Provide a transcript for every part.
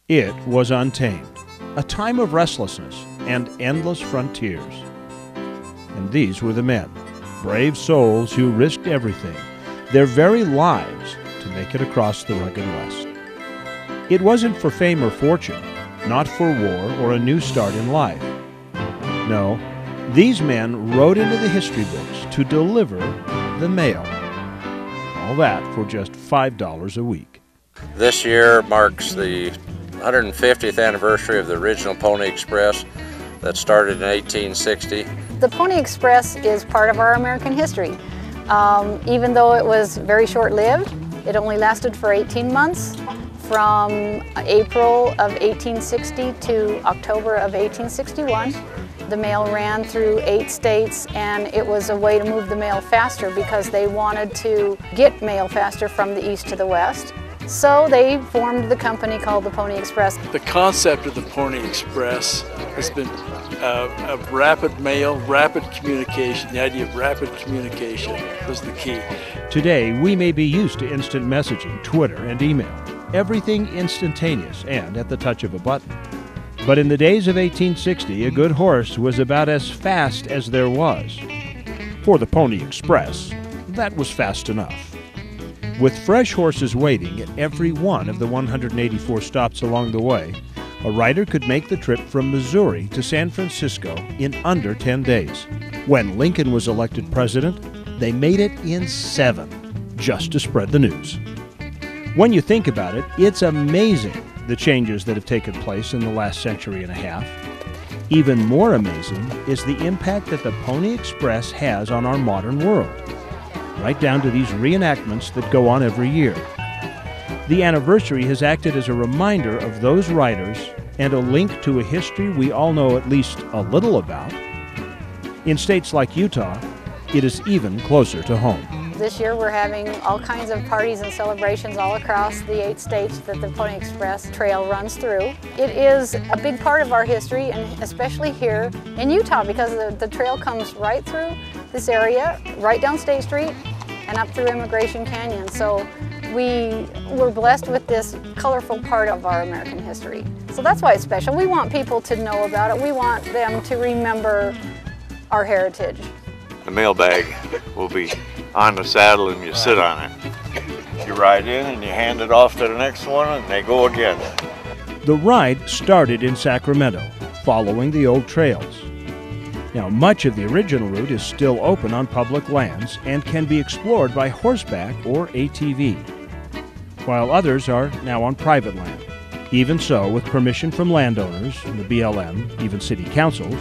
It was untamed, a time of restlessness and endless frontiers. And these were the men, brave souls who risked everything, their very lives, to make it across the rugged West. It wasn't for fame or fortune, not for war or a new start in life. No, these men rode into the history books to deliver the mail. All that for just $5 a week. This year marks the 150th anniversary of the original Pony Express that started in 1860. The Pony Express is part of our American history. Even though it was very short-lived, it only lasted for 18 months, from April of 1860 to October of 1861. The mail ran through 8 states, and it was a way to move the mail faster because they wanted to get mail faster from the east to the west. So they formed the company called the Pony Express. The concept of the Pony Express has been of rapid mail, rapid communication. The idea of rapid communication was the key. Today, we may be used to instant messaging, Twitter, and email. Everything instantaneous and at the touch of a button. But in the days of 1860, a good horse was about as fast as there was. For the Pony Express, that was fast enough. With fresh horses waiting at every one of the 184 stops along the way, a rider could make the trip from Missouri to San Francisco in under 10 days. When Lincoln was elected president, they made it in 7, just to spread the news. When you think about it, it's amazing the changes that have taken place in the last century and a half. Even more amazing is the impact that the Pony Express has on our modern world, right down to these reenactments that go on every year. The anniversary has acted as a reminder of those riders and a link to a history we all know at least a little about. In states like Utah, it is even closer to home. This year we're having all kinds of parties and celebrations all across the 8 states that the Pony Express Trail runs through. It is a big part of our history, and especially here in Utah, because the trail comes right through this area, right down State Street and up through Immigration Canyon. So we were blessed with this colorful part of our American history. So that's why it's special. We want people to know about it. We want them to remember our heritage. The mailbag will be on the saddle and you sit on it. You ride in and you hand it off to the next one and they go again. The ride started in Sacramento, following the old trails. Now, much of the original route is still open on public lands and can be explored by horseback or ATV, while others are now on private land. Even so, with permission from landowners, the BLM, even city councils,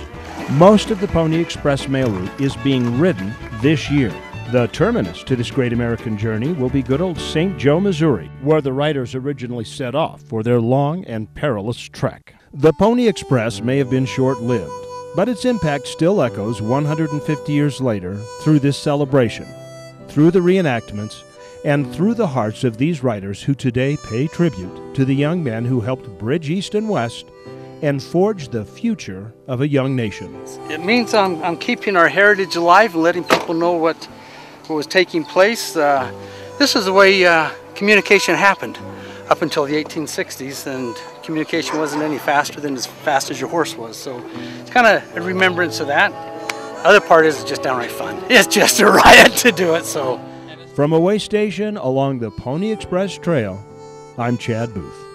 most of the Pony Express mail route is being ridden this year. The terminus to this great American journey will be good old St. Joe, Missouri, where the riders originally set off for their long and perilous trek. The Pony Express may have been short-lived, but its impact still echoes 150 years later through this celebration, through the reenactments, and through the hearts of these riders who today pay tribute to the young men who helped bridge East and West and forge the future of a young nation. It means I'm keeping our heritage alive and letting people know what was taking place. This is the way communication happened up until the 1860s, and communication wasn't any faster than as fast as your horse was. So it's kind of a remembrance of that. Other part is just downright fun. It's just a riot to do it. So, from a way station along the Pony Express Trail, I'm Chad Booth.